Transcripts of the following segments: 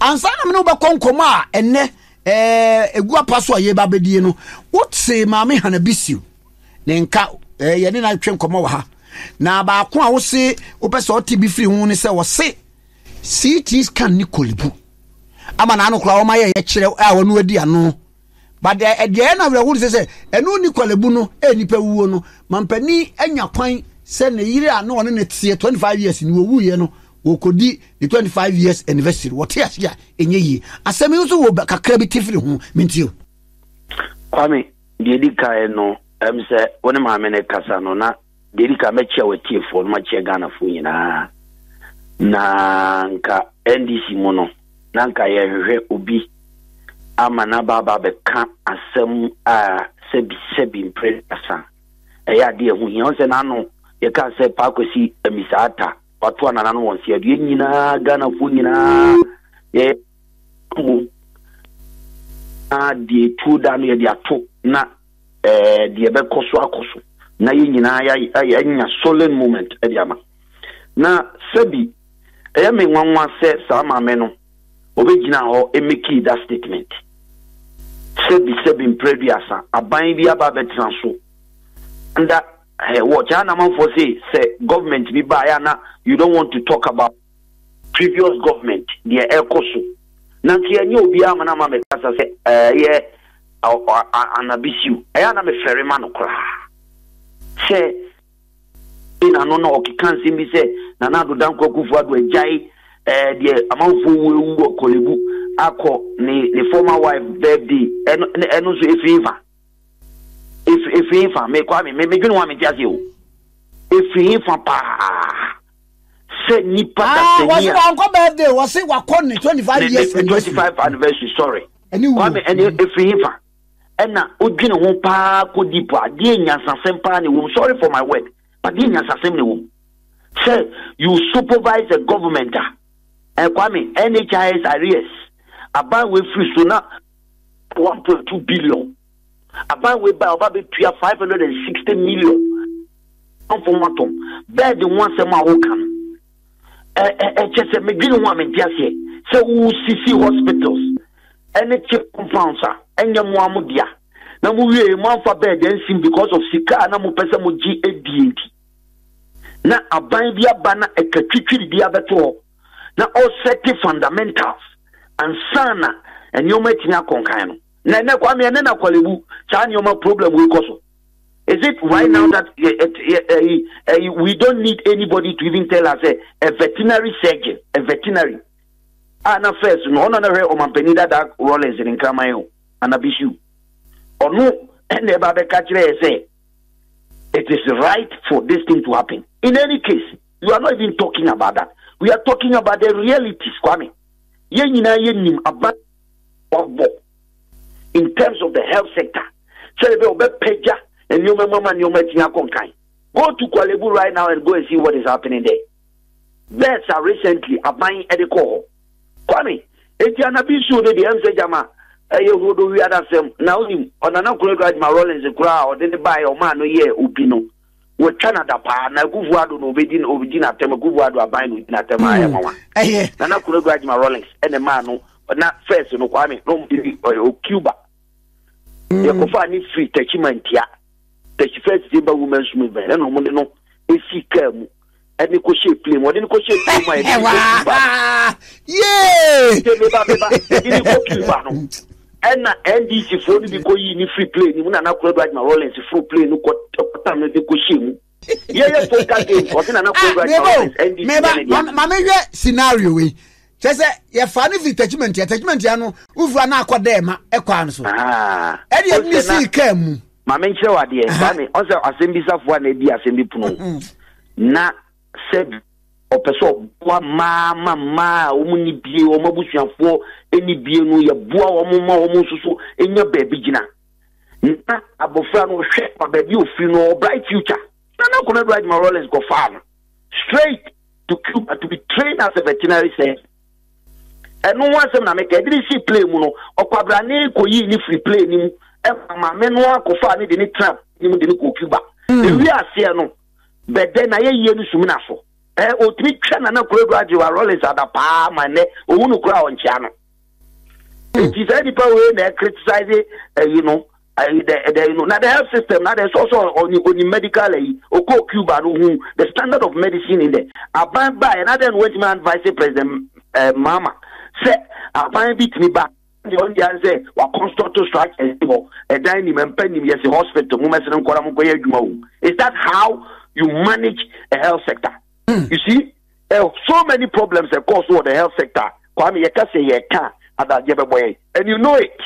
ansa na me no be konkoma enne egu apaso aye ba bedie no what say maame hana bisiu ne nka ye ne na twen komo wa ha na ba ko a wo se wo pese o ti bi free hu ne se wo se CTs kan ni kolibu ama na anokra wo ma ye kire a wonu adi ano but de na we wo se enu ni kolibu no nipa wuo no mampani anya kwan se ne yire ano ne tie 25 years ni wo wuye no wo kodi the 25 years anniversary what years ya enye yi asemi nso wo kakra bi tifiri hu mentio kwame de dika no se woni ma me ne kasa no na de dika me chia wetie fo no ma chia Ghana fo nyina na nka NDC mo no na nka ye hwehwe obi ama na baba be ka asem a sebi impresa ya de hu hian se na no ye ka se pa kwesi emisata watu na nanu wonsi adu nyina Ghana fo nyina ye di tu da no ye di ato na di ebe koso na ye nyina ya nya solemn moment e di ama na sebi e me nwanwa se sama me no obegina ho e make that statement sebi imprediasa aban bi aba betra so nda what China man for say government be by na you don't want to talk about previous government the ekoso na nti enye obi ama na ma me kasa say anabisiu na me fere ma no kra say ina no okikan simbi say na na do dan kwakufu ado ajai the amanfo wu kolebu akọ ni former wife birthday eno so if me kwa me dwene wa me tiase o if pa se ni pa da se ni was wa birthday was say wa kon 25 years 25 anniversary sorry kwa me if ena odwene ho pa ko dipo ade nyansasem pa ne wo sorry for my word but ade nyansasem ne wo say you supervise the government kwa me NHIS arrears about we free so na 1.2 billion about we buy about 560 million on for matom bed one sem a wo kan chese me dwene ho am dia se wo CC hospitals any cheap compounds enye mo amudia na mo wie mo amfa bed ensim because of sika na mo pese mo gi edient na aban bia bana ekatwitwiri bia beto na all set fundamentals and sana enyoma tinya konkan no na kwa me na kwalebu cha nyoma problem we koso. Is it right now that we don't need anybody to even tell us a veterinary surgeon, a veterinary na first no na re o mampani that Rollins in Kamayo anabishu or no and the babe kachire say it is right for this thing to happen. In any case, you are not even talking about that. We are talking about the realities, Kwame. Yenim about in terms of the health sector. And go to Kuala Lumpur right now and go and see what is happening there. Beds are recently buying at the core. Kwame, it's an abuse of the MC Jama. You do we other some now him on an uncle my Rollins a crowd or didn't buy or man ye upino. We Canada pa na Guvuado no bedin obidin atem Guvuado abine with Natema mama. Na na could grad my Rollins and the man no not first no Kwame no Cuba. You go find free touchment ya. The first Zimba women's movement and no if he came and you could shape play more than you could shape my and NDC for the go in free play, you will not like my Rollins full play, no time they could shame. Yeah, scenario. Just say, you're funny for attachment, Yano, Uva na Quadema, Equanso. And you see, came. My main show idea, also assembly of one idea, assembly puno. Na said, or person, ma, only be or Mabusian for any being no your boa or almost so in your baby gina. Na abofano shape a baby you feel no bright future. No, gonna write my Rollins go farm straight to Cuba to be trained as a veterinary surgeon. And no one na make didn't see play muno or quabrane ko yi ni free play ni ma menwa ko fa ni de ni trap ni mu de ni ko Cuba. We are here no but then I ye ni sumina so otimi twa na kura jiwa Rollins ada pa mane owunu kura onchiano. It is any power they criticize now the health system, now there's also on the medical Cuba the standard of medicine in there. I by another Westman Vice President Mama said I find it me back. The only answer was constructive strike and a dining and penny yes hospital. Is that how you manage a health sector? You see, so many problems of course for the health sector. And you know it.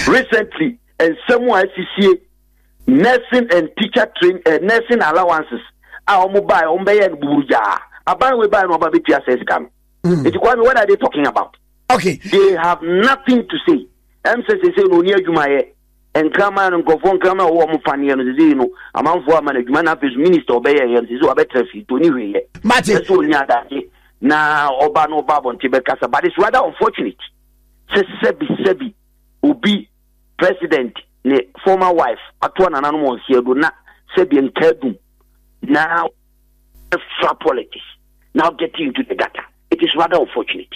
Recently, and someone CCA nursing and teacher nursing allowances. Our mobile on and buja. About we buy no baby says come. What are they talking about? Okay. They have nothing to say. MCC say no near Jumaye and come and go phone come or Mufani and Zino among for management of his minister obey and is a better fit to New now Obano Babon Tibekasa, but it's rather unfortunate. Sebi Ubi president, the former wife, Atuan and animals here do not Sebi and Kedum. Now extra politics. Now getting into the data. It is rather unfortunate.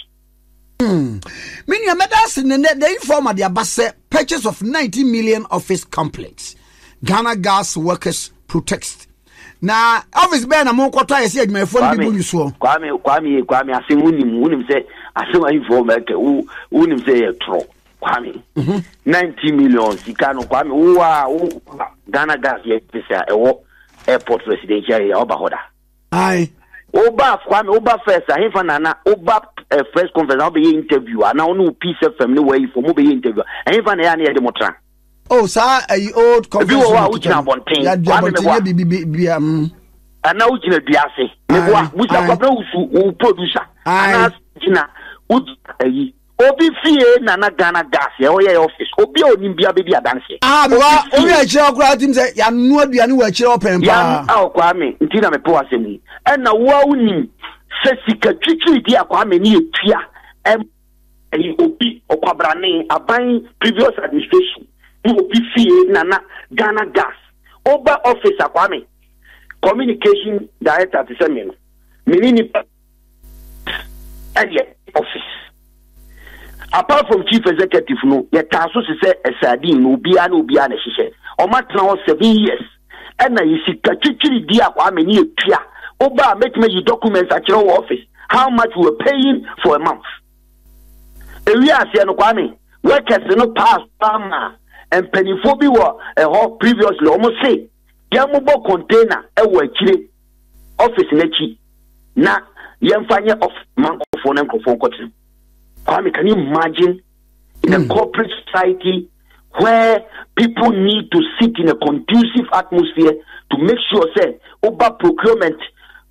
Meaning, Medas in the informer the Abasse purchase of 90 million office complex. Ghana Gas Workers Protest. Now, office ben among quarter I said my phone people you saw. Kwame, I say unim say I say my informer unim say tro. Kwame 90 million Sikano Kwame Ghana Gas airport residential area Obahoda. Aye. Oba Kwame Oba first I fanana Oba first conference I'll be interview and now no piece of family way for mo be interview I fanana near the motran. Oh sir a old conference and now Jina Diase we producer and Jina Obi fie Nana Ghana Gas your office Obi Onimbia baby dance only a child him say ya no aduane wa chire open pa Kwame ntina me po asemi and na wa unim sesika twitwi di Kwame ni etua Obi okwabrane aban previous administration Obi fie Nana Ghana Gas Oba office Kwame communication director to send me minini office. Apart from chief executive, no, yet also say a sardine, no be an obiana, she said. Or mat now 7 years. And I see Kachiri Dia Kwame Pia. Oba make me documents at your office. How much we were paying for a month. Area Siano Kwame, workers no pass Pama and Pennyphobi were a whole previously almost say. Yamubo container a workile office nechi. Na Yamfanya of Mancophone and Cophone Cotton. Kwame, can you imagine in a corporate society where people need to sit in a conducive atmosphere to make sure, say, Oba procurement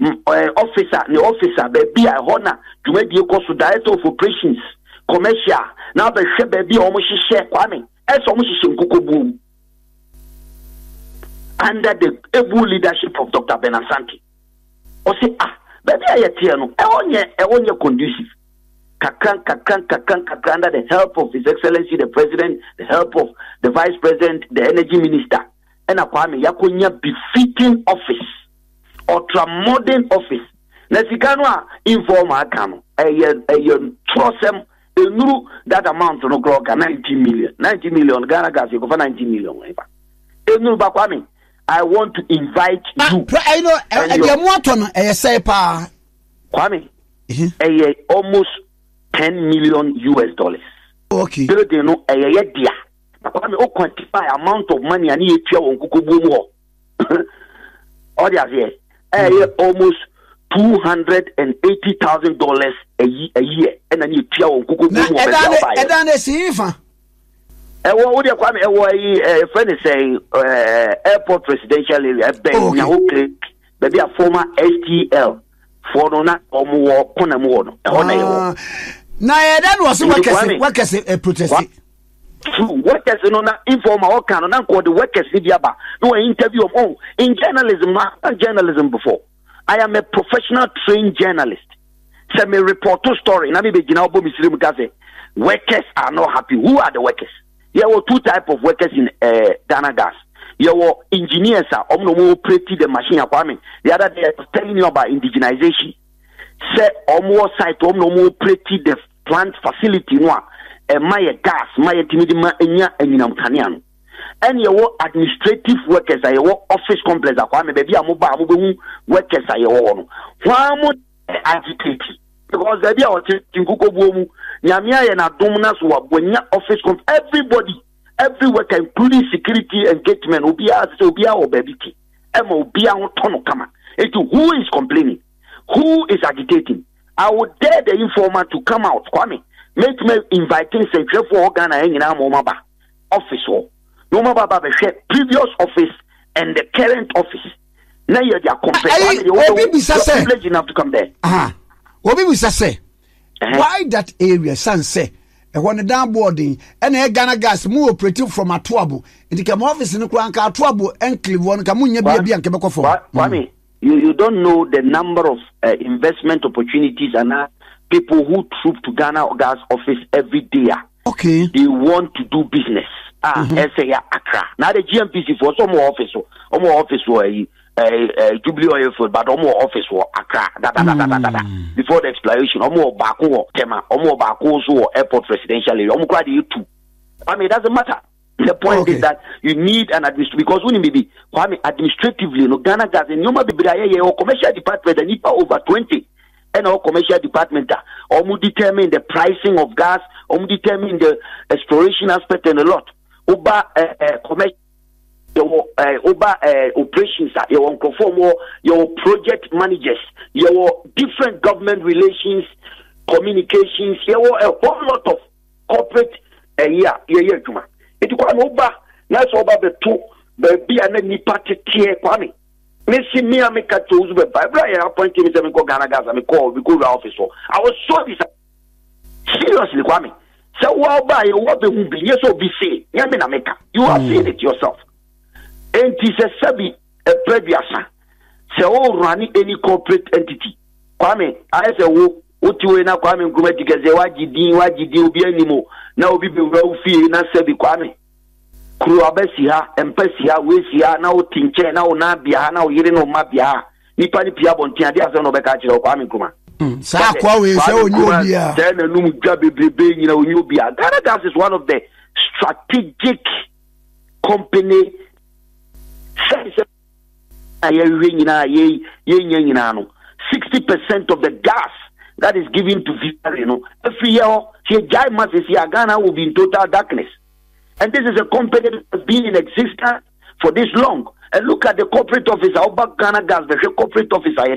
officer, the officer, baby, I honor to make the cost of director of operations, commercial, now the share baby almost share Kwame, as almost boom under the able leadership of Dr. Benasanti. Or say, baby, I own your conducive. Under the help of His Excellency the President, the help of the Vice President, the Energy Minister, and Kwame Yakonya befitting office, ultra-modern office. Nasikano informal account, trosem, that amount no clock 90 million. 90 million, Ghana Gas, you go for 90 million. Kwame, I want to invite you. I know, Kwame, almost $10 million US. Okay. They know a year. Quantify amount of money and you on Kukubu. All the almost $280,000 a year, and then you tell on Kukubu. And then they see if what would you come a friend say airport residential area, maybe a former STL for no or more Konamono. Now, that was workers protest. Workers informal can not call the workers no interview of all in journalism. I've done journalism before. I am a professional trained journalist. Send me report to story. Workers are not happy. Who are the workers? There were two types of workers in Ghana Gas. Your engineers are operate the machine. The other day I was telling you about indigenization. Say almost site operate the plant facility no my gas, my timidima enya enyinam kanean. And your administrative workers are your office complex akwame baby amoba workers are your own. Why agitate? Because they are tinkuko bomu nyamia na dominance wa bonya office everybody, every worker including security engagement obia or babiki emo obia tono kama. Who is complaining? Who is agitating? I would dare the informer to come out, Kwame. Make me inviting Central for organ and Momaba office or no Maba previous office and the current office. Now you're privileged enough to come there. What we say? Why that area, son say? When the downboarding and a Ghana gas more operative from a trouble. It became office in the Kwanka trouble and Cleveland Camunia Baby and Quebec for. Kwame, you don't know the number of investment opportunities and people who troop to Ghana gas office every day. Okay. They want to do business. SA Accra. Now the GMPC for some more office Jubilee Oil Field, but more office for Accra. Before the exploration, more Baku Tema, more Baku airport residential area. Too. I mean, it doesn't matter. The point is that you need an administrative, because when maybe administratively, no Ghana gas and Yoma Bibraye or commercial department and NIPA over 20. And our commercial department determine the pricing of gas, determine the exploration aspect and a lot. Commercial operations, your project managers, your different government relations, communications, a whole lot of corporate Juma. It was that's the two, be an nipa Kwame. Messi me a make a choose by Brian appointing me to Ghana gas and call because the office. I was so seriously, Kwame. So while by what the who be yes or be say, you have seen it yourself. And it is a sabi a previous. So all running any corporate entity. Kwame, I say what you na Kwame Grumeti Gaze wajidi be anymore. Now be well feel na sabi Kwame. Kruabesia, Empesia, Wesia, now Tinche, now Nabia, now Yirino Mabia, Nipani Piabontia, the other Nobecachi or Kwame. Sakwa, so Nubia, then a new job, you know, Nubia. Ghana Gas is one of the strategic company. 60% of the gas that is given to Vita, you know, every year, Ghana will be in total darkness. And this is a company that has been in existence for this long. And look at the corporate officer, Ghana Gas, the corporate officer,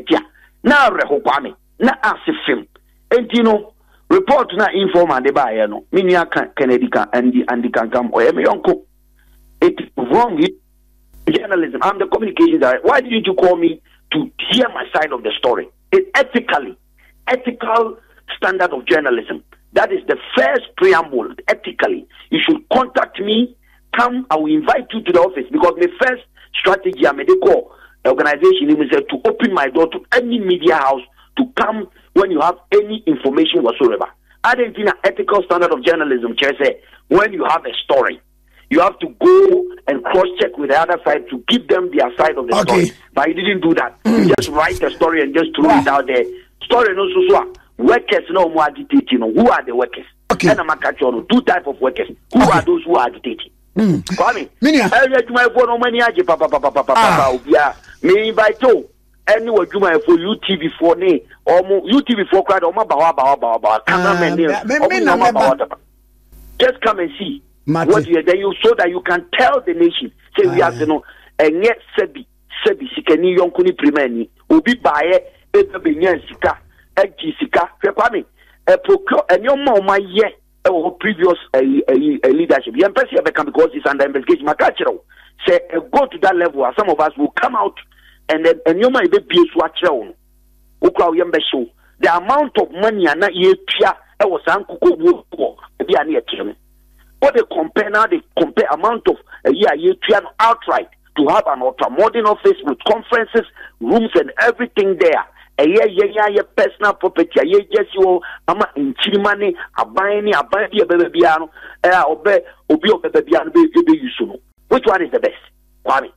now Rehokwame, now Asifim. And you know, report na informa de ba no. Minia Kennedy and the can come or uncle. It is wrong journalism. I'm the communication director. Why didn't you call me to hear my side of the story? It's ethical standard of journalism. That is the first preamble. Ethically, you should contact me. Come, I will invite you to the office because my first strategy, I made a call organization is to open my door to any media house to come when you have any information whatsoever. Argentina ethical standard of journalism, say when you have a story, you have to go and cross-check with the other side to give them their side of the story. But you didn't do that. You just write a story and just throw it out there. Story no so. Workers no more agitating. Who are the workers? And I'm catch on two types of workers. Who are those who are agitating? Kwame, I my phone on many papa. Me invite you. Anyway, you my for UTV for ne or UTV for crowd or bawa. Just come and see what you then you so that you can tell the nation. Say we have to know and yet sebi sikani yonkuni primeni obi bae ebe benyan sika egi sika kwame procure and your mama ye previous leadership you person because it's under investigation makachiro say go to that level as some of us will come out and then and your might be so achiro ukwa yembe show the amount of money na ye tua e was ankuko wo e na ye tua what they compare now, they compare amount of a year outright to have an ultra-modern office with conferences, rooms and everything there. A year personal property, a year just you ama in Chilimani, a buying a baby, a baby piano, obi baby piano, baby you. Which one is the best? Kwame